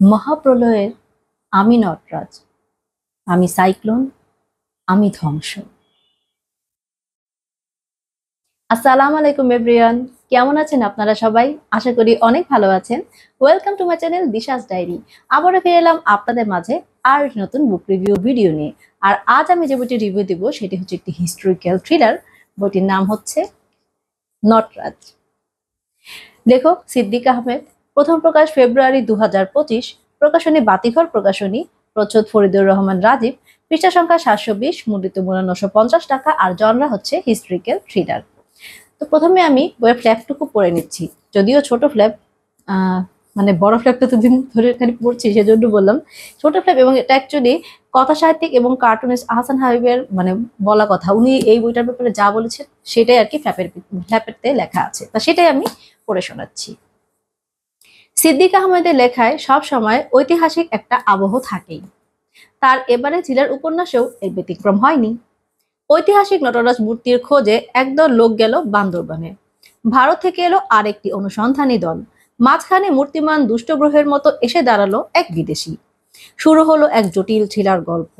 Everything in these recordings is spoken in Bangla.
মহাপ্রলয়ের আমি নটরাজ, আমি সাইক্লোন, আমি ধ্বংস। আসসালামু আলাইকুম এভরিওয়ান, কেমন আছেন আপনারা সবাই? আশা করি অনেক ভালো আছেন। Welcome to my channel Disha's diary. আবারও ফিরে এলাম আপনাদের মাঝে আর নতুন বুক রিভিউ ভিডিও নিয়ে। আর আজ আমি যে বইটি রিভিউ দিব সেটি হচ্ছে একটি হিস্টোরিক্যাল থ্রিলার। বইটির নাম হচ্ছে নটরাজ। লেখক সিদ্দিক আহমেদ। প্রথম প্রকাশ ফেব্রুয়ারি 2025। প্রকাশনী বাতিঘর প্রকাশনী। প্রচ্ছদ ফরিদুর রহমান রাজীব। পৃষ্ঠা সংখ্যা 720, মূল্য 950 টাকা। আর জনরা হচ্ছে হিস্ট্রিক্যাল থ্রিলার। তো প্রথমে আমি বইয়ের ফ্ল্যাপটুকু পড়ে নিচ্ছি, যদিও ছোট ফ্ল্যাপ, মানে বড় ফ্ল্যাপটা তো দিন ধরে এখানে পড়ছি সেজন্য বললাম ছোট ফ্ল্যাপ। এবং এটা অ্যাকচুয়ালি কথা সাহিত্যিক এবং কার্টুনিস্ট আহসান হাবিবের মানে বলা কথা। উনি এই বইটার ব্যাপারে যা বলেছেন সেটাই আর কি ফ্ল্যাপেতে লেখা আছে, তা সেটাই আমি পড়ে শোনাচ্ছি। সিদ্দিক আহমেদের লেখায় সব সময় ঐতিহাসিক একটা আবহ থাকেই। তার এবারে ঝিলার উপন্যাসেও এর ব্যতিক্রম হয়নি। ঐতিহাসিক নটরাজ মূর্তির খোঁজে একদল লোক গেল বান্দরবানে। ভারত থেকে এলো আরেকটি অনুসন্ধানী দল। মাঝখানে মূর্তিমান দুষ্ট গ্রহের মতো এসে দাঁড়ালো এক বিদেশি। শুরু হলো এক জটিল থ্রিলার গল্প।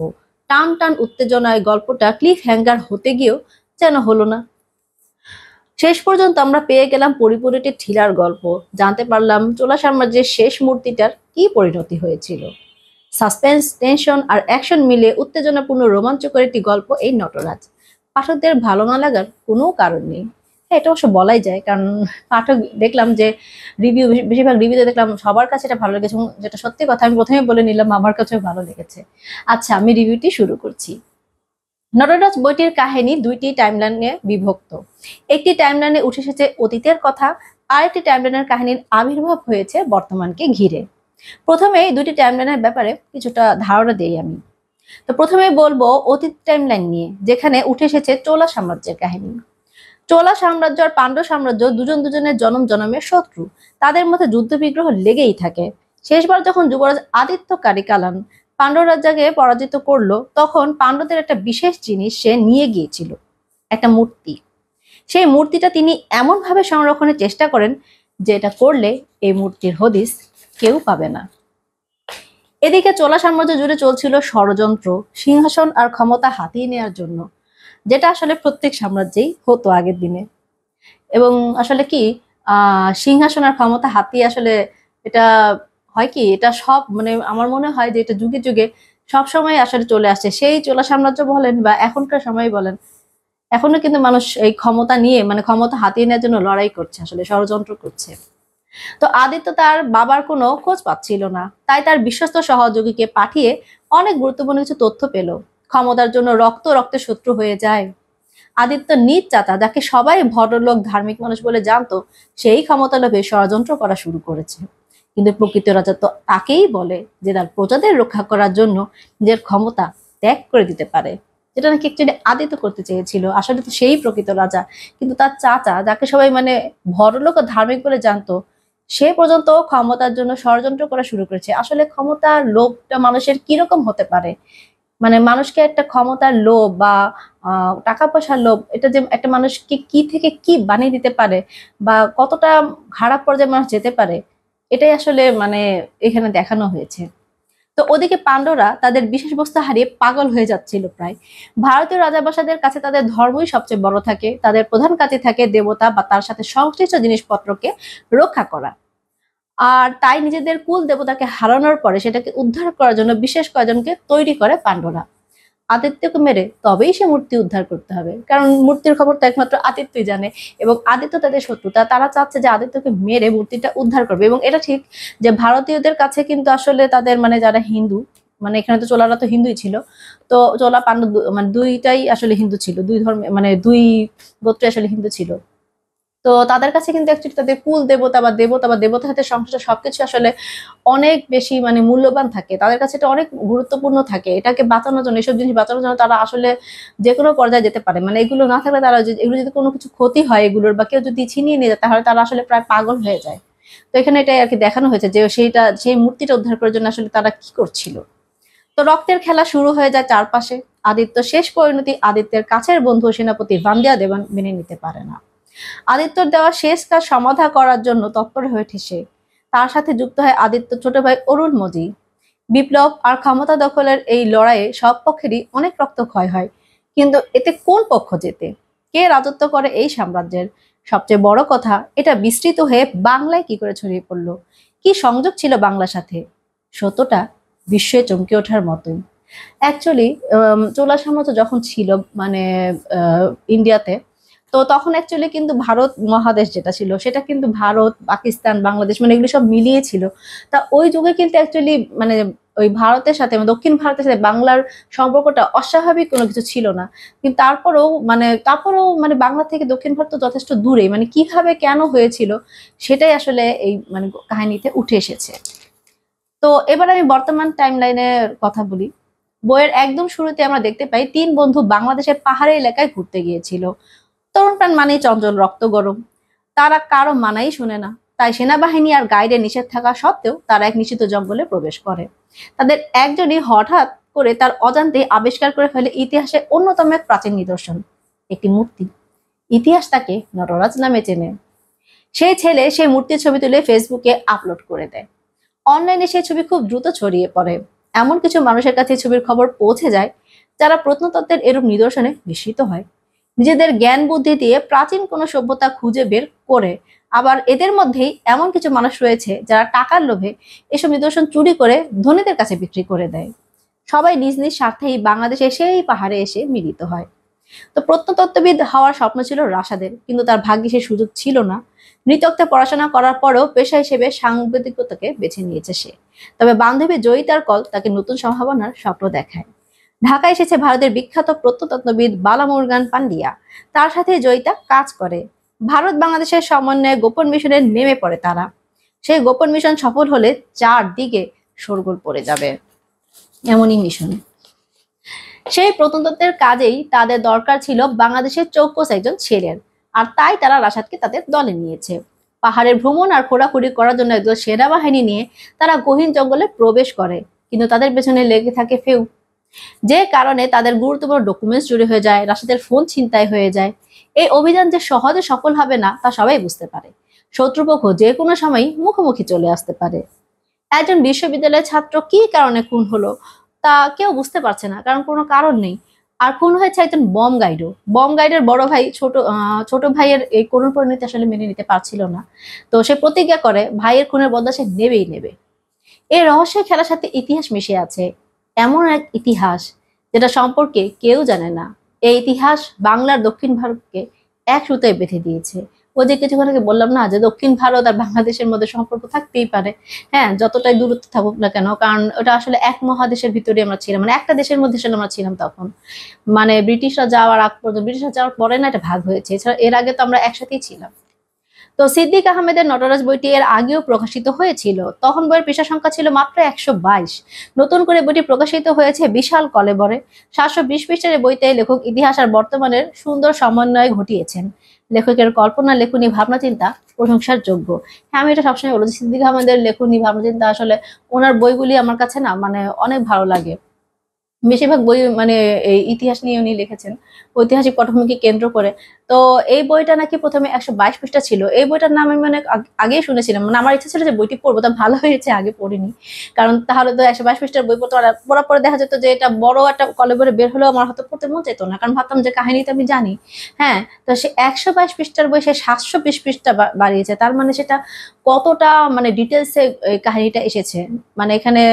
টান টান উত্তেজনায় গল্পটা ক্লিফ হ্যাঙ্গার হতে গিয়েও যেন হলো না। শেষ পর্যন্ত আমরা পেয়ে গেলাম পরিপূরক থ্রিলার গল্প। জানতে পারলাম চোলা সাম্রাজ্যের শেষ মূর্তিটার কি পরিণতি হয়েছিল। সাসপেন্স, টেনশন আর অ্যাকশন মিলে উত্তেজনাপূর্ণ রোমাঞ্চকর একটি গল্প এই নটরাজ। পাঠকদের ভালো না লাগার কোনো কারণ নেই। হ্যাঁ, এটা অবশ্য বলাই যায়, কারণ পাঠক দেখলাম যে রিভিউ, বেশিরভাগ রিভিউতে দেখলাম সবার কাছে এটা ভালো লেগেছে, এবং যেটা সত্যি কথা আমি প্রথমে বলে নিলাম আমার কাছেও ভালো লেগেছে। আচ্ছা, আমি রিভিউটি শুরু করছি। নটরাজ বইটির কাহিনী দুইটি টাইমলাইনে বিভক্ত। একটি টাইমলাইনে উঠে এসেছে অতীতের কথা, আরেকটি টাইমলাইনের কাহিনীর আবির্ভাব হয়েছে বর্তমানকে ঘিরে। প্রথমে এই দুটি টাইমলাইনের ব্যাপারে কিছুটা ধারণা দেই আমি। তো প্রথমে বলবো অতীত টাইমলাইন নিয়ে, যেখানে উঠে এসেছে চোলা সাম্রাজ্যের কাহিনী। চোলা সাম্রাজ্য আর পাণ্ড্য সাম্রাজ্য দুজন দুজনের জনম জনমের শত্রু। তাদের মধ্যে যুদ্ধ বিগ্রহ লেগেই থাকে। শেষবার যখন যুবরাজ আদিত্য কারিকালান পাণ্ড্য রাজাকে পরাজিত করলো, তখন পাণ্ড্যদের একটা বিশেষ জিনিস সে নিয়ে গিয়েছিল, একটা মূর্তি। সেই মূর্তিটা তিনি এমন ভাবে সংরক্ষণের চেষ্টা করেন যে এটা করলে এই মূর্তির হদিস কেউ পাবে না। এদিকে চোলা সাম্রাজ্য জুড়ে চলছিল ষড়যন্ত্র, সিংহাসন আর ক্ষমতা হাতিয়ে নেওয়ার জন্য, যেটা আসলে প্রত্যেক সাম্রাজ্যেই হতো আগের দিনে। এবং আসলে কি সিংহাসন আর ক্ষমতা হাতিয়ে আসলে এটা হয় কি, এটা সব মানে আমার মনে হয় যে এটা যুগে যুগে সব সময় আসলে চলে আসছে। সেই চোলা সাম্রাজ্য বলেন বা এখনকার সময় বলেন, এখনো কিন্তু মানুষ এই ক্ষমতা নিয়ে মানে ক্ষমতা হাতিয়ে নেওয়ার জন্য লড়াই করছে, আসলে ষড়যন্ত্র করছে। তো আদিত্য তার বাবার কোনো খোঁজ পাচ্ছিল না, তাই তার বিশ্বস্ত সহযোগীকে পাঠিয়ে অনেক গুরুত্বপূর্ণ কিছু তথ্য পেল। ক্ষমতার জন্য রক্ত রক্তের শত্রু হয়ে যায়। আদিত্য নিজ চাচা, যাকে সবাই ভদ্রলোক ধার্মিক মানুষ বলে জানতো, সেই ক্ষমতা লোভে ষড়যন্ত্র করা শুরু করেছে। কিন্তু প্রকৃত রাজা তো তাকেই বলে যে তার প্রজাদের রক্ষা করার জন্য নিজের ক্ষমতা ত্যাগ করে দিতে পারে, যেটা নাকি একচুয়ালি আদিত্য করতে চেয়েছিল। আসলে তো সেই প্রকৃত রাজা, কিন্তু তার চাচা, যাকে সবাই মানে ভদ্রলোক ও ধার্মিক বলে জানতো, সে পর্যন্ত ক্ষমতার জন্য ষড়যন্ত্র করা শুরু করেছে। আসলে ক্ষমতার লোভটা মানুষের কিরকম হতে পারে, মানে মানুষকে একটা ক্ষমতার লোভ বা টাকা পয়সার লোভ, এটা যে একটা মানুষকে কি থেকে কি বানিয়ে দিতে পারে বা কতটা খারাপ পর্যায়ে মানুষ যেতে পারে, এটাই আসলে মানে এখানে দেখানো হয়েছে। তো ওদিকে পাণ্ডবরা তাদের বিশেষ বস্তু হারিয়ে পাগল হয়ে যাচ্ছিল প্রায়। ভারতীয় রাজাবাসাদের কাছে তাদের ধর্মই সবচেয়ে বড় থাকে। তাদের প্রধান কাজে থাকে দেবতা বা তার সাথে সংশ্লিষ্ট জিনিসপত্রকে রক্ষা করা। আর তাই নিজেদের কুল দেবতাকে হারানোর পরে সেটাকে উদ্ধার করার জন্য বিশেষ কয়েকজনকে তৈরি করে পাণ্ডবরা। আদিত্যকে মেরে তবেই সে মূর্তি উদ্ধার করতে হবে, কারণ মূর্তির খবর তো একমাত্র আদিত্যই জানে। এবং আদিত্য তাদের শত্রু, তারা চাচ্ছে যে আদিত্যকে মেরে মূর্তিটা উদ্ধার করবে। এবং এটা ঠিক যে ভারতীয়দের কাছে কিন্তু আসলে তাদের মানে যারা হিন্দু, মানে এখানে তো চোলারা তো হিন্দুই ছিল, তো চোলা পাণ্ডব মানে দুইটাই আসলে হিন্দু ছিল, দুই ধর্মে মানে দুই গোত্রে আসলে হিন্দু ছিল। তো তাদের কাছে কিন্তু অ্যাকচুয়ালি তাদের কুল দেবতা বা দেবতার সাথে সংশ্লিষ্ট সবকিছু আসলে অনেক বেশি মানে মূল্যবান থাকে। তাদের কাছে এটা অনেক গুরুত্বপূর্ণ থাকে। এটাকে বাঁচানোর জন্য, এসব জিনিস বাঁচানোর জন্য তারা আসলে যে কোনো পর্যায়ে যেতে পারে। মানে এগুলো না থাকলে তারা এগুলো যদি কোনো কিছু ক্ষতি হয় এগুলোর, বা কেউ যদি ছিনিয়ে নিয়ে যায়, তাহলে তারা আসলে প্রায় পাগল হয়ে যায়। তো এখানে এটাই আর কি দেখানো হয়েছে যে সেই মূর্তিটা উদ্ধার করার জন্য আসলে তারা কি করছিল। তো রক্তের খেলা শুরু হয়ে যায় চারপাশে। আদিত্য শেষ পরিণতি আদিত্যের কাছের বন্ধু সেনাপতি ভান্দিয়া দেবান মেনে নিতে পারে না। আদিত্যর দেওয়া শেষ কাজ সমাধা করার জন্য তৎপর হয়ে ওঠে সে। তার সাথে যুক্ত হয় আদিত্য ছোট ভাই অরুণমোঝি। বিপ্লব আর ক্ষমতা দখলের এই লড়াইয়ে সব পক্ষেরই অনেক রক্তক্ষয় হয়, কিন্তু এতে কোন পক্ষ জেতে, কে রাজত্ব করে এই সাম্রাজ্যের? সবচেয়ে বড় কথা, এটা বিস্তৃত হয়ে বাংলায় কি করে ছড়িয়ে পড়লো, কি সংযোগ ছিল বাংলার সাথে? সত্যটা বিস্ময়ে চমকে ওঠার মতোই। অ্যাকচুয়ালি চোলা সাম্রাজ্য যখন ছিল মানে ইন্ডিয়াতে, তো তখন অ্যাকচুয়ালি কিন্তু ভারত মহাদেশ যেটা ছিল সেটা কিন্তু ভারত, পাকিস্তান, বাংলাদেশ মানে এগুলো সব মিলিয়ে ছিল। তা ওই যুগে কিন্তু অ্যাকচুয়ালি মানে ওই ভারতের সাথে দক্ষিণ ভারতের সাথে বাংলার সম্পর্কটা অস্বাভাবিক কোনো কিছু ছিল না। কিন্তু তারপরেও বাংলা থেকে দক্ষিণ ভারত তো যথেষ্ট দূরে, মানে কিভাবে কেন হয়েছিল সেটাই আসলে এই মানে কাহিনীতে উঠে এসেছে। তো এবার আমি বর্তমান টাইমলাইনের কথা বলি। বইয়ের একদম শুরুতে আমরা দেখতে পাই 3 বন্ধু বাংলাদেশের পাহাড়ি এলাকায় ঘুরতে গিয়েছিল। তরুণ প্রাণ মানেই চঞ্চল, রক্ত গরম। তারা কারো মানাই শুনে না, তাই সেনাবাহিনী আর গাইডের নিষেধ থাকা সত্ত্বেও তারা এক নিষিদ্ধ জঙ্গলে প্রবেশ করে। তাদের একজনই হঠাৎ করে তার অজান্তেই আবিষ্কার করে ফেলে ইতিহাসের অন্যতম এক প্রাচীন নিদর্শন, একটি মূর্তি। ইতিহাস তাকে নটরাজ নামে চেনে। সেই ছেলে সেই মূর্তির ছবি তুলে ফেসবুকে আপলোড করে দেয়। অনলাইনে সেই ছবি খুব দ্রুত ছড়িয়ে পড়ে। এমন কিছু মানুষের কাছে ছবির খবর পৌঁছে যায় যারা প্রত্নতত্ত্বের এরূপ নিদর্শনে বিস্মিত হয়। নিজেদের জ্ঞান বুদ্ধি দিয়ে প্রাচীন কোনো সভ্যতা খুঁজে বের করে, আবার এদের মধ্যেই এমন কিছু মানুষ রয়েছে যারা টাকার লোভে এসব নিদর্শন চুরি করে ধনীদের কাছে বিক্রি করে দেয়। সবাই নিজ নিজ স্বার্থেই বাংলাদেশে সেই পাহাড়ে এসে মিলিত হয়। তো প্রত্নতত্ত্ববিদ হওয়ার স্বপ্ন ছিল রাশাদের, কিন্তু তার ভাগ্যে সে সুযোগ ছিল না। নৃতত্ত্বে পড়াশোনা করার পরেও পেশা হিসেবে সাংবাদিকতাকে বেছে নিয়েছে সে। তবে বান্ধবী জয়িতার কল তাকে নতুন সম্ভাবনার স্বপ্ন দেখায়। ঢাকায় এসেছে ভারতের বিখ্যাত প্রত্নতত্ত্ববিদ বালামুরগান পান্ডিয়া। তার সাথে জয়িতা কাজ করে। ভারত বাংলাদেশের সমন্বয়ে গোপন মিশনে নেমে পড়ে তারা। সেই গোপন মিশন সফল হলে চারদিকে শোরগোল পড়ে যাবে। এমনই মিশন। সেই প্রত্নতত্ত্বের কাজেই তাদের দরকার ছিল বাংলাদেশের চৌকস একজন ছেলের, আর তাই তারা রাশাদকে তাদের দলে নিয়েছে। পাহাড়ের ভ্রমণ আর খোঁড়াখুড়ি করার জন্য একজন সেনাবাহিনী নিয়ে তারা গহীন জঙ্গলে প্রবেশ করে, কিন্তু তাদের পেছনে লেগে থাকে ফেউ। যে কারণে তাদের গুরুত্বপূর্ণ ডকুমেন্টস চুরি হয়ে যায়, রাশাদের ফোন ছিনতাই হয়ে যায়। এই অভিযান যে সহজে সফল হবে না তা সবাই বুঝতে পারে। শত্রুপক্ষ যে কোনো সময় মুখোমুখি চলে আসতে পারে। একজন বিশ্ববিদ্যালয়ের ছাত্র কি কারণে খুন হলো তা কেউ বুঝতে পারছে না, কারণ কোনো কারণ নেই। আর খুন হয়েছে একজন বম গাইডও। বম গাইডের বড় ভাই ছোট ভাইয়ের এই করুণ পরিণতি আসলে মেনে নিতে পারছিল না। তো সে প্রতিজ্ঞা করে ভাইয়ের খুনের বদলা সে নেবেই নেবে। এই রহস্যের খেলার সাথে ইতিহাস মিশে আছে, এমন এক ইতিহাস যেটা সম্পর্কে কেউ জানে না। এই ইতিহাস বাংলার দক্ষিণ ভারতকে এক সুতায় বেঁধে দিয়েছে। ওই যে কিছুক্ষণ আগে বললাম না যে দক্ষিণ ভারত আর বাংলাদেশের মধ্যে সম্পর্ক থাকতেই পারে, হ্যাঁ, যতটাই দূরত্ব থাকুক না কেন, কারণ ওটা আসলে এক মহাদেশের ভিতরে আমরা ছিলাম, মানে একটা দেশের মধ্যে আসলে আমরা ছিলাম তখন। মানে ব্রিটিশরা যাওয়ার আগ পর্যন্ত, ব্রিটিশরা যাওয়ার পরে না এটা ভাগ হয়েছে, এছাড়া এর আগে তো আমরা একসাথেই ছিলাম। তো সিদ্দিক আহমেদের নটরাজ বইটি এর আগেও প্রকাশিত হয়েছিল, তখন বইয়ের পৃষ্ঠা সংখ্যা ছিল মাত্র 122। নতুন করে বইটি প্রকাশিত হয়েছে বিশাল কলেবরে। 720 পৃষ্ঠার বইতে লেখক ইতিহাস আর বর্তমানের সুন্দর সমন্বয় ঘটিয়েছেন। লেখকের কল্পনা, লেখনী, ভাবনা চিন্তা প্রশংসার যোগ্য। হ্যাঁ, আমি এটা সবসময় বলছি, সিদ্দিক আহমেদের লেখনী, ভাবনা চিন্তা আসলে ওনার বইগুলি আমার কাছে না মানে অনেক ভালো লাগে। বেশিরভাগ বই মানে এই ইতিহাস নিয়ে উনি লিখেছেন, ঐতিহাসিক পটভূমিকে কেন্দ্র করে। তো এই বইটা নাকি প্রথমে 122 পৃষ্ঠা ছিল। এই বইটার নাম আমি অনেক আগেই শুনেছিলাম, মানে আমার ইচ্ছা ছিল যে বইটি পড়বো, তা ভালো হয়েছে আগে পড়িনি। কারণ তাহলে তো 122 পৃষ্ঠার বই পড়ার পরে দেখা যেত যে এটা বড় একটা কলেবরে বের হলেও আমার হয়তো পড়তে মন চাইতো না, কারণ ভাবতাম যে কাহিনীটা আমি জানি। হ্যাঁ, তো সে 122 পৃষ্ঠার বই সে 720 পৃষ্ঠা বাড়িয়েছে, তার মানে সেটা কতটা মানে ডিটেলসে কাহিনীটা এসেছে। মানে এখানে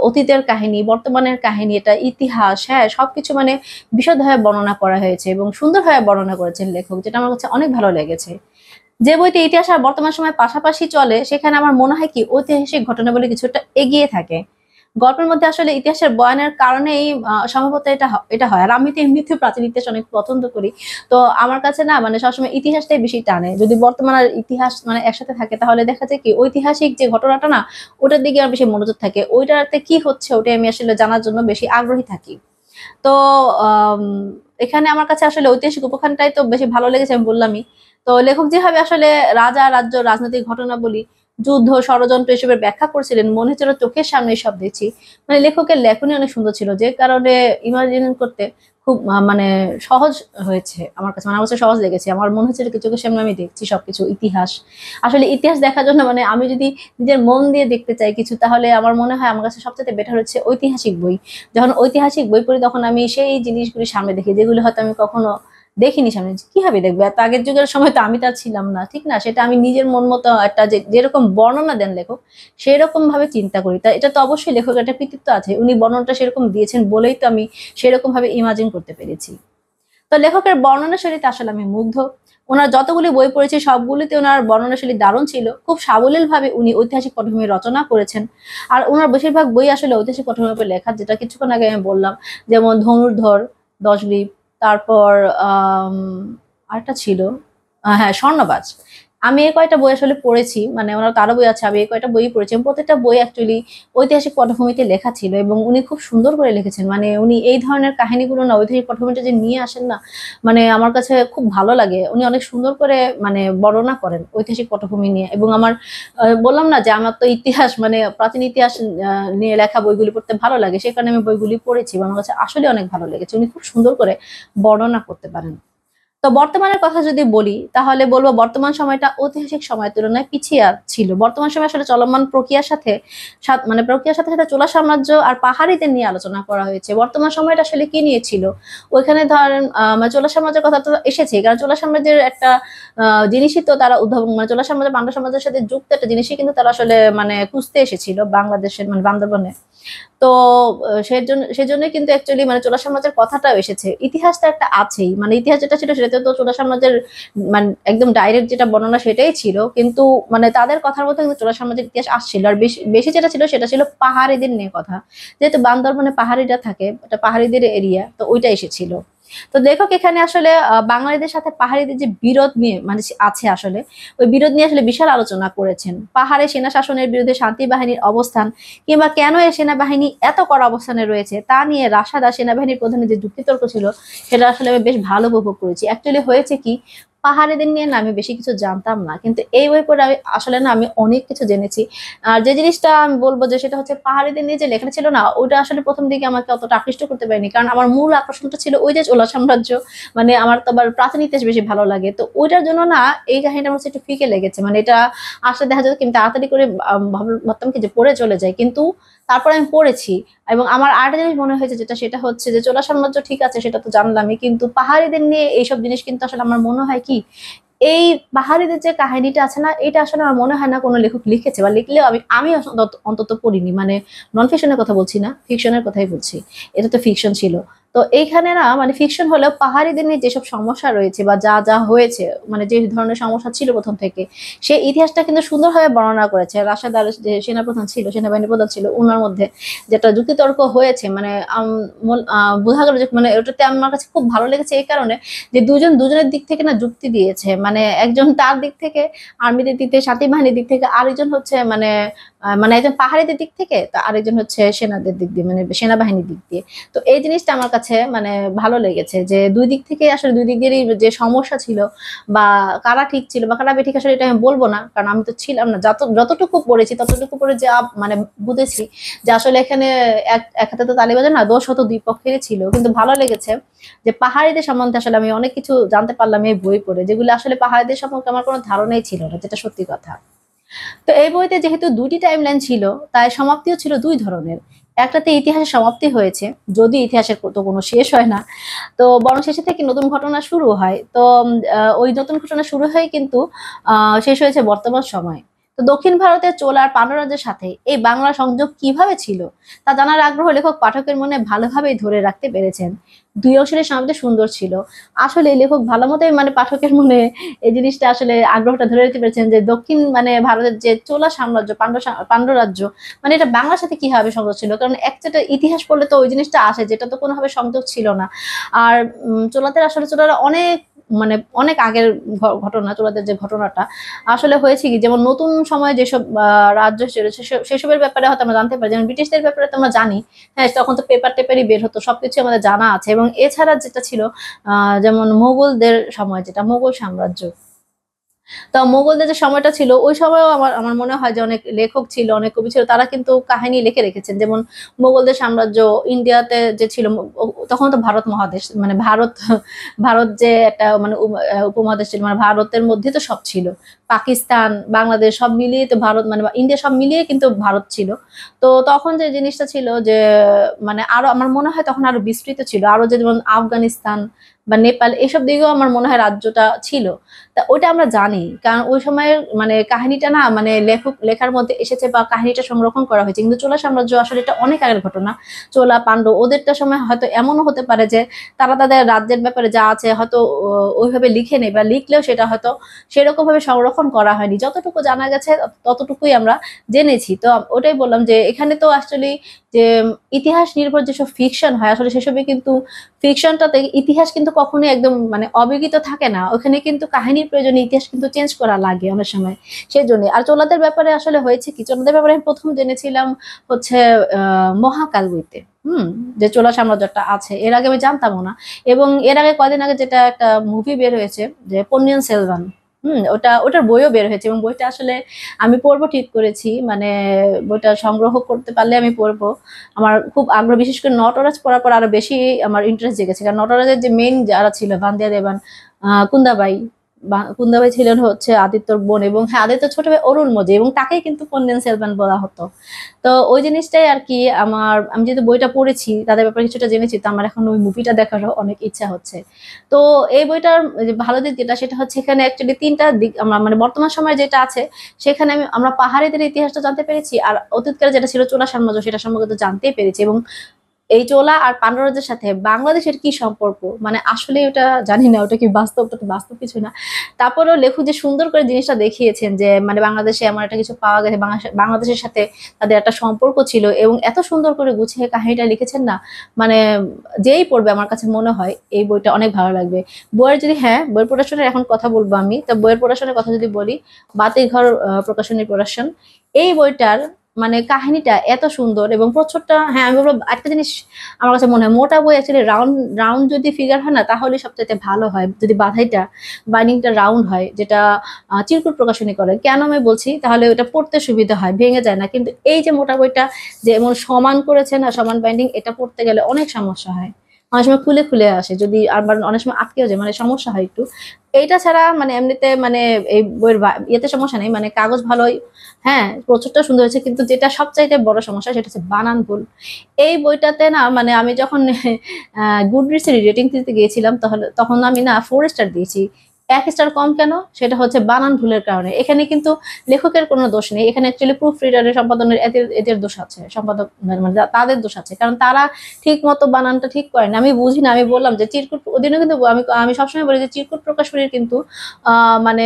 অতীতের কাহিনী, বর্তমানের কাহিনী, এটা ইতিহাস, হ্যাঁ, সবকিছু মানে বিশদভাবে বর্ণনা করা হয়েছে এবং সুন্দরভাবে বর্ণনা করেছেন লেখক, যেটা আমার কাছে অনেক ভালো লেগেছে। যে বইটি ইতিহাস আর বর্তমান সময় পাশাপাশি চলে, সেখানে আমার মনে হয় কি ঐতিহাসিক ঘটনাবলী কিছুটা এগিয়ে থাকে। গল্পের মধ্যে আসলে ইতিহাসের বয়ানের কারণেই সম্ভবত এটা হয়। আর আমি তো এমনিতেও প্রাচীন ইতিহাস অনেক পছন্দ করি। তো আমার কাছে না মানে সবসময় ইতিহাসটাই বেশি টানে। যদি বর্তমান আর ইতিহাস মানে একসাথে থাকে তাহলে দেখা যায় কি ঐতিহাসিক যে ঘটনাটা না, ওটার দিকে আমার বেশি মনোযোগ থাকে। ওইটাতে কি হচ্ছে ওটাই আমি আসলে জানার জন্য বেশি আগ্রহী থাকি। তো আম এখানে আমার কাছে আসলে ঐতিহাসিক উপাখ্যানটাই তো বেশি ভালো লেগেছে, আমি বললামই। তো লেখক যেভাবে আসলে রাজা, রাজ্য, রাজনৈতিক ঘটনাবলী, যুদ্ধ, ষড়যন্ত্র এসবের ব্যাখ্যা করছিলেন, মনে হচ্ছিল চোখের সামনে সব দেখছি। মানে লেখকের লেখনী অনেক সুন্দর ছিল, যে কারণে ইমাজিন করতে খুব মানে সহজ হয়েছে আমার কাছে, মানে আমার কাছে সহজ লেগেছে। আমার মনে হচ্ছে যে চোখের সামনে আমি দেখছি সবকিছু ইতিহাস। আসলে ইতিহাস দেখার জন্য মানে আমি যদি নিজের মন দিয়ে দেখতে চাই কিছু, তাহলে আমার মনে হয় আমার কাছে সবচেয়ে বেটার হচ্ছে ঐতিহাসিক বই। যখন ঐতিহাসিক বই পড়ি তখন আমি সেই জিনিসগুলি সামনে দেখি যেগুলো হয়তো আমি কখনো দেখিনি সামনে। কিভাবে দেখবো, এত আগের যুগের সময় তো আমি তার ছিলাম না, ঠিক না? সেটা আমি নিজের মন মতো একটা যেরকম বর্ণনা দেন লেখক সেই রকম ভাবে চিন্তা করি। তা এটা তো অবশ্যই লেখকের একটা কৃতিত্ব আছে, উনি বর্ণনাটা সেরকম দিয়েছেন বলেই তো আমি সেরকম ভাবে ইমাজিন করতে পেরেছি। তো লেখকের বর্ণনা শৈলীতে আসলে আমি মুগ্ধ। ওনার যতগুলি বই পড়েছি সবগুলিতে ওনার বর্ণনা শৈলী দারুণ ছিল, খুব সাবলীল ভাবে উনি ঐতিহাসিক পটভূমি রচনা করেছেন। আর ওনার বেশিরভাগ বই আসলে ঐতিহাসিক পটভূমির উপর লেখা, যেটা কিছুক্ষণ আগে আমি বললাম, যেমন ধনুর্ধর, দশগ্রীব, তারপর আরেকটা ছিল, হ্যাঁ, স্বর্ণবাজ। আমি এই কয়টা বই আসলে পড়েছি, মানে ওনার আরো বই আছে, আমি এই কয়টা বই পড়েছি। প্রত্যেকটা বই অ্যাকচুয়ালি ঐতিহাসিক পটভূমিতে লেখা ছিল এবং উনি খুব সুন্দর করে লিখেছেন। মানে উনি এই ধরনের কাহিনীগুলো না ঐতিহাসিক পটভূমিটা যে নিয়ে আসেন না, মানে আমার কাছে খুব ভালো লাগে। উনি অনেক সুন্দর করে মানে বর্ণনা করেন ঐতিহাসিক পটভূমি নিয়ে। এবং আমার বললাম না যে আমার তো ইতিহাস মানে প্রাচীন ইতিহাস নিয়ে লেখা বইগুলি পড়তে ভালো লাগে, সেই কারণে আমি বইগুলি পড়েছি এবং আমার কাছে আসলে অনেক ভালো লেগেছে। উনি খুব সুন্দর করে বর্ণনা করতে পারেন। তো বর্তমানের কথা যদি বলি তাহলে বলবো বর্তমান সময়টা ঐতিহাসিক সময়ের তুলনায় পিছিয়ে ছিল। বর্তমান সময় আসলে চলমান প্রক্রিয়ার সাথে মানে প্রক্রিয়ার সাথে সাথে চোলা সাম্রাজ্য আর পাহাড়িদের নিয়ে আলোচনা করা হয়েছে। বর্তমান সময়টা আসলে কি নিয়ে ছিল, ওইখানে ধরেন মানে চোলা সাম্রাজ্যের কথা তো এসেছে, কারণ চোলা সাম্রাজ্যের একটা জিনিসই তো তারা উদ্ভাবন, মানে চোলা সাম্রাজ্য পান্ড্য সাম্রাজ্যের সাথে যুক্ত একটা জিনিসই কিন্তু তারা আসলে মানে খুঁজতে এসেছিল বাংলাদেশের মানে বান্দরবনে। তো সেজন্য কিন্তু অ্যাকচুয়ালি মানে চোলা সাম্রাজ্যের কথাটাও এসেছে। ইতিহাসটা একটা আছেই, মানে ইতিহাস যেটা ছিল সেটাতে তো চোলা সাম্রাজ্যের মানে একদম ডাইরেক্ট যেটা বর্ণনা সেটাই ছিল, কিন্তু মানে তাদের কথার মধ্যে কিন্তু চোলা সাম্রাজ্যের ইতিহাস আসছিল। আর বেশি বেশি যেটা ছিল সেটা ছিল পাহাড়িদের নিয়ে কথা, যেহেতু বান্দরবনে পাহাড়িরা থাকে, এটা পাহাড়িদের এরিয়া, তো ওইটা এসেছিল। তো লেখক এখানে আসলে বাঙালিদের সাথে পাহাড়িদের যে বিরোধ নিয়ে মানে আছে আসলে, ওই বিরোধ নিয়ে আসলে বিশাল আলোচনা করেছেন। পাহাড়ে সেনা শাসনের বিরুদ্ধে শান্তি বাহিনীর অবস্থান, কিংবা কেন এই সেনাবাহিনী এত কড়া অবস্থানে রয়েছে তা নিয়ে রাশাদ আর সেনাবাহিনীর প্রধানের যে যুক্তিতর্ক ছিল সেটা আসলে আমি বেশ ভালো উপভোগ করেছি। অ্যাকচুয়ালি হয়েছে কি, পাহাড়িদের নিয়ে না আমি বেশি কিছু জানতাম না, কিন্তু এই বই পড়ে আমি আসলে না আমি অনেক কিছু জেনেছি। আর যে জিনিসটা আমি বলবো যে সেটা হচ্ছে পাহাড়িদের নিয়ে যে লেখা ছিল না, ওইটা আসলে প্রথম দিকে আমাকে অতটা আকৃষ্ট করতে পারেনি, কারণ আমার মূল আকর্ষণটা ছিল ওই যে চোলা সাম্রাজ্য। মানে আমার তো আবার প্রাচীন ইতিহাস বেশি ভালো লাগে, তো ওইটার জন্য না এই কাহিনীটা আমার একটু ফিকে লেগেছে। মানে এটা আসলে দেখা যেত কিন্তু তাড়াতাড়ি করে ভাবতাম কি যে পড়ে চলে যায়, কিন্তু তারপরে আমি পড়েছি। এবং আমার আরেকটা জিনিস মনে হয়েছে যেটা, সেটা হচ্ছে যে চোলা সাম্রাজ্য ঠিক আছে সেটা তো জানলামই, কিন্তু পাহাড়িদের নিয়ে এইসব জিনিস কিন্তু আসলে আমার মনে হয় কি, এই পাহাড়িদের যে কাহিনীটা আছে না, এটা আসলে আমার মনে হয় না কোনো লেখক লিখেছে, বা লিখলেও আমি আমি অন্তত পড়িনি। মানে নন ফিকশনের কথা বলছি না, ফিকশনের কথাই বলছি। এটা তো ফিকশন ছিল। তো এইখানে না মানে ফিকশন হলেও পাহাড়িদের নিয়ে যেসব সমস্যা রয়েছে বা যা যা হয়েছে, মানে যে ধরনের সমস্যা ছিল প্রথম থেকে, সেই ইতিহাসটা কিন্তু সুন্দরভাবে বর্ণনা করেছে। রাশাদ আল যে সেনাপ্রধান ছিল, সেনাবাহিনী প্রধান ছিল, ওনার মধ্যে যেটা যুক্তিতর্ক হয়েছে, মানে বোঝা গেল যে মানে ওটাতে আমার কাছে খুব ভালো লেগেছে এই কারণে যে দুজনের দিক থেকে না যুক্তি দিয়েছে। মানে একজন তার দিক থেকে আর্মিদের দিক থেকে, শান্তি বাহিনীর দিক থেকে, আরেকজন হচ্ছে মানে মানে একজন পাহাড়িদের দিক থেকে, তো আরেকজন হচ্ছে সেনাদের দিক দিয়ে, মানে সেনাবাহিনীর দিক দিয়ে। তো এই জিনিসটা আমার কাছে মানে ভালো লেগেছে যে দুই দিক থেকে আসলে দুই দিক দিয়েই যে সমস্যা ছিল বা কারা ঠিক ছিল বা কারা বেঠিক, আসলে এটা আমি বলবো না, কারণ আমি তো ছিলাম না। যতটুকু পড়েছি ততটুকু পড়ে যা মানে বুঝেছি যে আসলে এখানে এক হাতে তো তালি বাজে না, দোষ হতো দুই পক্ষেরই ছিল। কিন্তু ভালো লেগেছে যে পাহাড়িদের সম্বন্ধে আসলে আমি অনেক কিছু জানতে পারলাম এই বই পড়ে, যেগুলো আসলে পাহাড়িদের সম্পর্কে আমার কোনো ধারণাই ছিল না, যেটা সত্যি কথা। তো এই বইতে যেহেতু দুটি টাইম লাইন ছিল, তাই সমাপ্তিও ছিল দুই ধরনের। একটাতে ইতিহাসের সমাপ্তি হয়েছে, যদি ইতিহাসের তো কোনো শেষ হয় না, তো বরং শেষে থেকে নতুন ঘটনা শুরু হয়। তো ওই নতুন ঘটনা শুরু হয়ে কিন্তু শেষ হয়েছে বর্তমান সময়। তো দক্ষিণ ভারতের চোল আর পান্ড্য রাজ্যের সাথে এই বাংলা সংযোগ কিভাবে ছিল তা জানার আগ্রহ লেখক পাঠকের মনে ভালোভাবেই ধরে রাখতে পেরেছেন। দুই অংশের সমাপ্তি সুন্দর ছিল। আসলে লেখক ভালো মতোই মানে পাঠকের মনে এই জিনিসটা আসলে আগ্রহটা ধরে রাখতে পেরেছেন যে দক্ষিণ মানে ভারতের যে চোলা সাম্রাজ্য, পান্ড্য রাজ্য, মানে এটা বাংলার সাথে কিভাবে সংযোগ ছিল। কারণ একটা ইতিহাস পড়লে তো ওই জিনিসটা আসে, যেটা তো কোনোভাবে সংযোগ ছিল না। আর চোলাদের আসলে চোলারা অনেক মানে অনেক আগের ঘটনা, চোলাদের যে ঘটনাটা আসলে হয়েছে কি, যেমন নতুন সময়ে যেসব রাজ্য ছিল সেসবের ব্যাপারে হয়তো আমরা জানতে পারি, যেমন ব্রিটিশদের ব্যাপারে তো আমরা জানি, হ্যাঁ তখন তো পেপার টেপারই বের হতো, সবকিছু আমাদের জানা আছে। এবং এছাড়া যেটা ছিল যেমন মোগলদের সময়, যেটা মোগল সাম্রাজ্য, তো মোগলদের যে সময়টা ছিল ওই সময়ও আমার আমার মনে হয় যে অনেক লেখক ছিল, অনেক কবি ছিল, তারা কিন্তু কাহিনী লিখে রেখেছেন। যেমন মোগলদের সাম্রাজ্য ইন্ডিয়াতে যে ছিল, তখন তো ভারত মহাদেশ, মানে ভারত ভারত যে একটা মানে উপমহাদেশ ছিল, মানে ভারতের মধ্যে তো সব ছিল, পাকিস্তান বাংলাদেশ সব মিলিয়ে তো ভারত, মানে ইন্ডিয়া সব মিলিয়ে কিন্তু ভারত ছিল। তো তখন যে জিনিসটা ছিল যে মানে আরো আমার মনে হয় তখন আরো বিস্তৃত ছিল, আরো যে যেমন আফগানিস্তান বা নেপাল এসব দিকেও আমার মনে হয় রাজ্যটা ছিল। তা ওইটা আমরা জানি, কারণ ওই সময়ের মানে কাহিনীটা না মানে লেখার মধ্যে এসেছে বা কাহিনীটা সংরক্ষণ করা হয়েছে। কিন্তু চোলা সাম্রাজ্য আসলে এটা অনেক আগের ঘটনা। চোলা পাণ্ডব ওদেরটা সময় হয়তো এমনও হতে পারে যে তারা তাদের রাজ্যের ব্যাপারে যা আছে হয়তো ওইভাবে লিখে নেই, বা লিখলেও সেটা হয়তো সেরকম ভাবে সংরক্ষণ করা হয়নি। যতটুকু জানা গেছে ততটুকুই আমরা জেনেছি। তো ওটাই বললাম যে এখানে তো আসলে যে ইতিহাস নির্ভর যেসব ফিকশন হয় আসলে সেসবে কিন্তু ফিকশনটাতে ইতিহাস কিন্তু কখনোই একদম মানে অবিকৃত থাকে না, ওখানে কিন্তু কাহিনীর প্রয়োজনে ইতিহাস কিন্তু চেঞ্জ করা লাগে অনেক সময়। সেই জন্য আর চোলাদের ব্যাপারে আসলে হয়েছে কি, চোলাদের ব্যাপারে আমি প্রথম জেনেছিলাম হচ্ছে মহাকাল বইতে। যে চোলা সাম্রাজ্যটা আছে এর আগে আমি জানতামও না। এবং এর আগে কয়দিন আগে যেটা একটা মুভি বের হয়েছে যে পন্নিয়ন সেলভান, ওটার বইও বের হয়েছে, এবং বইটা আসলে আমি পড়বো ঠিক করেছি, মানে বইটা সংগ্রহ করতে পারলে আমি পড়বো। আমার খুব আগ্রহ, বিশেষ করে নটরাজ পড়ার পর আরো বেশি আমার ইন্টারেস্ট জেগেছে, কারণ নটরাজের যে মেইন যারা ছিল বান্দিয়া দেবান, কুন্দাবাই, কুন্দাবাই ছিলেন হচ্ছে আদিত্যর বোন, এবং হ্যাঁ আদিত্যর ছোট ভাই অরুণমোঝি, এবং তাকেই কিন্তু পন্নিয়ন সেলভান বলা হতো। তো ওই জিনিসটাই আর কি আমার, আমি যেহেতু বইটা পড়েছি তাদের ব্যাপারে কিছুটা জেনেছি, তো আমার এখন ওই মুভিটা দেখারও অনেক ইচ্ছা হচ্ছে। তো এই বইটার যে ভালো দিক যেটা সেটা হচ্ছে এখানে অ্যাকচুয়ালি তিনটা দিক আমরা মানে বর্তমান সময়ে যেটা আছে সেখানে আমরা পাহাড়িদের ইতিহাসটা জানতে পেরেছি, আর অতীতকালে যেটা ছিল চোলা সাম্রাজ্য সেটা সম্পর্কে তো জানতেই পেরেছি। এবং এই চোলা আর পান্ডবরাজের সাথে বাংলাদেশের কি সম্পর্ক, মানে আসলে ওটা জানি না ওটা কি বাস্তব, ওটা তো বাস্তব কিছু না। তারপরেও লেখক যে সুন্দর করে জিনিসটা দেখিয়েছেন যে মানে বাংলাদেশে এমন একটা কিছু পাওয়া গেছে, বাংলাদেশের সাথে তাদের একটা সম্পর্ক ছিল, এবং এত সুন্দর করে গুছিয়ে কাহিনীটা লিখেছেন না, মানে যেই পড়বে আমার কাছে মনে হয় এই বইটা অনেক ভালো লাগবে। বইয়ের যদি, হ্যাঁ বইয়ের প্রকাশনের এখন কথা বলবো আমি, তা বইয়ের প্রকাশনের কথা যদি বলি, বাতিঘর প্রকাশনী প্রকাশন, এই বইটার মানে কাহিনীটা এত সুন্দর এবং প্রচ্ছদটা, হ্যাঁ আমি বলবো একটা জিনিস আমার কাছে মনে হয় মোটা বই অ্যাকচুয়ালি রাউন্ড রাউন্ড যদি ফিগার হয় না তাহলে সবচেয়ে ভালো হয়, যদি বাঁধাইটা বাইন্ডিংটা রাউন্ড হয়, যেটা চিরকুট প্রকাশনী করে। কেন আমি বলছি, তাহলে ওটা পড়তে সুবিধা হয়, ভেঙে যায় না। কিন্তু এই যে মোটা বইটা যেমন সমান করেছে না, সমান বাইন্ডিং, এটা পড়তে গেলে অনেক সমস্যা হয়, অনেক সময় খুলে খুলে আসে, যদি আবার অনেক সময় আটকেও যায়, মানে সমস্যা হয় একটু। এইটা ছাড়া মানে এমনিতে মানে এই বইয়ের ইয়েতে সমস্যা নেই, মানে কাগজ ভালোই, হ্যাঁ প্রচুরটা সুন্দর হয়েছে, কিন্তু যেটা সবচাইতে বড় সমস্যা সেটা হচ্ছে বানান ভুল। এই বইটাতে না মানে আমি যখন গুডরিডসের রেটিং দিতে গিয়েছিলাম তাহলে তখন আমি না 4 স্টার দিয়েছি। 1 স্টার কম কেন, সেটা হচ্ছে বানান ভুলের কারণে। এখানে কিন্তু লেখকের কোনো দোষ নেই, এখানে অ্যাকচুয়ালি প্রুফ রিডারের সম্পাদনের এদের এদের দোষ আছে, সম্পাদক মানে তাদের দোষ আছে, কারণ তারা ঠিক মতো বানানটা ঠিক করেন। আমি বুঝি না, আমি বললাম যে চিরকুট ওদিনও কিন্তু আমি আমি সবসময় বলি যে চিরকুট প্রকাশনীর কিন্তু মানে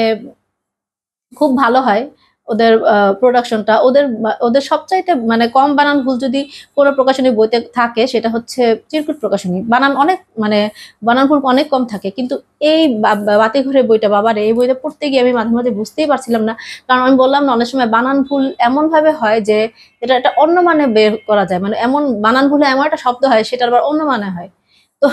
খুব ভালো হয় ওদের প্রোডাকশনটা, ওদের ওদের সবচাইতে মানে কম বানান ভুল যদি কোনো প্রকাশনী বইতে থাকে সেটা হচ্ছে চিরকুট প্রকাশনী। বানান অনেক মানে বানান ভুল অনেক কম থাকে, কিন্তু এই বাতিঘরের বইটা বাবারে, এই বইটা পড়তে গিয়ে আমি মাঝে মাঝে বুঝতেই পারছিলাম না, কারণ আমি বললাম না অনেক সময় বানান ভুল এমন ভাবে হয় যে এটা একটা অন্য মানে বের করা যায়, মানে এমন বানান ভুলে এমন একটা শব্দ হয় সেটা আবার অন্য মানে হয়। তো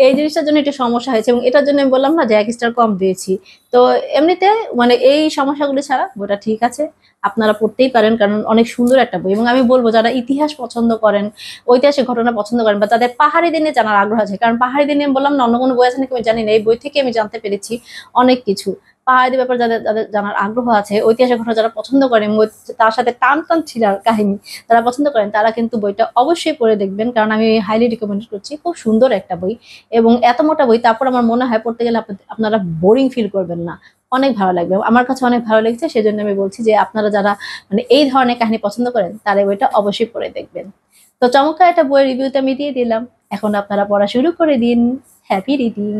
এই জিনিসটার জন্য একটু সমস্যা হয়েছে, এবং এটার জন্য আমি বললাম না যে 1 স্টার কম দিয়েছি। তো এমনিতে মানে এই সমস্যাগুলি ছাড়া বইটা ঠিক আছে, আপনারা পড়তেই পারেন, কারণ অনেক সুন্দর একটা বই। এবং আমি বলবো যারা ইতিহাস পছন্দ করেন, ঐতিহাসিক ঘটনা পছন্দ করেন, বা তাদের পাহাড়ি দিনে জানার আগ্রহ আছে, কারণ পাহাড়ি দিনে বললাম না অন্য কোনো বই আছে নাকি আমি জানি না, এই বই থেকে আমি জানতে পেরেছি অনেক কিছু। পাহাড়ি ব্যাপারে যাদের যাদের জানার আগ্রহ আছে, ঐতিহাসিক ঘটনা যারা পছন্দ করেন, তার সাথে টান টান ছিলার কাহিনী যারা পছন্দ করেন, তারা কিন্তু বইটা অবশ্যই পড়ে দেখবেন, কারণ আমি হাইলি রিকমেন্ড করছি, খুব সুন্দর একটা বই। এবং এত মোটা বই, তারপর আমার মনে হয় পড়তে গেলে আপনারা বোরিং ফিল করবেন না, অনেক ভালো লাগবে। আমার কাছে অনেক ভালো লেগেছে, সেজন্য আমি বলছি যে আপনারা যারা মানে এই ধরনের কাহিনী পছন্দ করেন তারা এই বইটা অবশ্যই পড়ে দেখবেন। তো চমৎকার একটা বইয়ের রিভিউতে আমি দিয়ে দিলাম, এখন আপনারা পড়া শুরু করে দিন। Happy reading.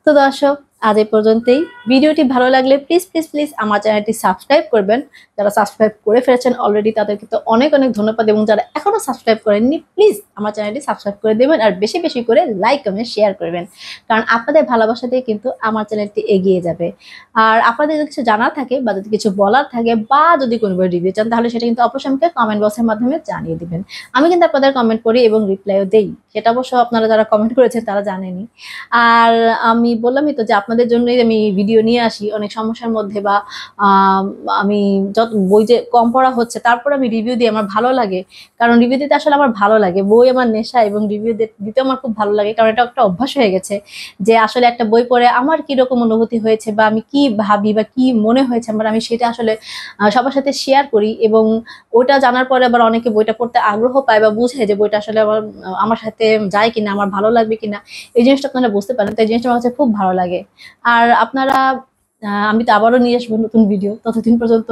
তো দর্শক, আজ এই পর্যন্তই। ভিডিওটি ভালো লাগলে প্লিজ প্লিজ প্লিজ আমার চ্যানেলটি সাবস্ক্রাইব করবেন। যারা সাবস্ক্রাইব করে ফেলেছেন অলরেডি তাদেরকে তো অনেক অনেক ধন্যবাদ, এবং যারা এখনো সাবস্ক্রাইব করেননি প্লিজ আমার চ্যানেলটি সাবস্ক্রাইব করে দেবেন, আর বেশি বেশি করে লাইক কমেন্ট শেয়ার করবেন, কারণ আপনাদের ভালোবাসা দিয়ে কিন্তু আমার চ্যানেলটি এগিয়ে যাবে। আর আপনাদের যদি কিছু জানার থাকে বা যদি কিছু বলার থাকে বা যদি কোনো রিভিউ চান, তাহলে সেটা কিন্তু অবশ্যই আমাকে কমেন্ট বক্সের মাধ্যমে জানিয়ে দিবেন। আমি কিন্তু আপনাদের কমেন্ট পড়ি এবং রিপ্লাইও দেই, সেটা অবশ্য আপনারা যারা কমেন্ট করেছেন তারা জানেনই। আর আমি বললামই তো যে আপনাদের জন্যই আমি ভিডিও নিয়ে আসি অনেক সমস্যার মধ্যে, বা আমি যত বই যে কম পড়া হচ্ছে তারপর আমি রিভিউ দিই, আমার ভালো লাগে, কারণ রিভিউ দিতে আসলে আমার ভালো লাগে। বই আমার নেশা, এবং রিভিউ দিতে আমার খুব ভালো লাগে, কারণ এটা একটা অভ্যাস হয়ে গেছে যে আসলে একটা বই পড়ে আমার কিরকম অনুভূতি হয়েছে বা আমি কি ভাবি বা কি মনে হয়েছে আমার, আমি সেটা আসলে সবার সাথে শেয়ার করি, এবং ওটা জানার পরে আবার অনেকে বইটা পড়তে আগ্রহ পায় বা বুঝে যে বইটা আসলে আমার সাথে যায় কিনা, আমার ভালো লাগবে কিনা, এই জিনিসটা আপনারা বুঝতে পারেন। তাই জিনিসটা আমার কাছে খুব ভালো লাগে। আর আপনারা আমি তো আবারও নিয়ে আসবো নতুন ভিডিও। ততদিন পর্যন্ত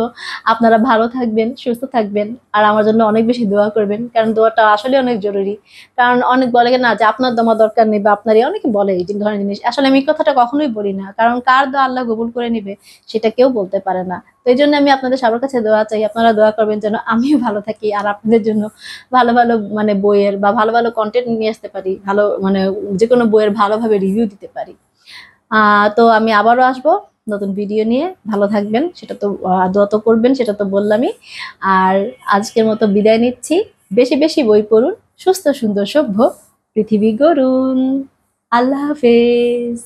আপনারা ভালো থাকবেন, সুস্থ থাকবেন, আর আমার জন্য অনেক বেশি দোয়া করবেন, কারণ দোয়াটা আসলে অনেক জরুরি। কারণ অনেক বলে না যে আপনার দোয়া দরকার নেই, বা আপনারই অনেকে বলে এই ধরনের জিনিস। আসলে আমি এই কথাটা কখনোই বলি না, কারণ কার দোয়া আল্লাহ কবুল করে নিবে সেটা কেউ বলতে পারে না। তো এই জন্য আমি আপনাদের সবার কাছে দোয়া চাই, আপনারা দোয়া করবেন যেন আমিও ভালো থাকি, আর আপনাদের জন্য ভালো ভালো মানে বইয়ের বা ভালো ভালো কন্টেন্ট নিয়ে আসতে পারি, ভালো মানে যে কোনো বইয়ের ভালোভাবে রিভিউ দিতে পারি। তো আমি আবারও আসবো নতুন ভিডিও নিয়ে। ভালো থাকবেন, সেটা তো দোয়া তো করবেন, সেটা তো বললামই। আর আজকের মতো বিদায় নিচ্ছি। বেশি বেশি বই পড়ুন, সুস্থ সুন্দর সভ্য পৃথিবী গড়ুন। আল্লাহ হাফেজ।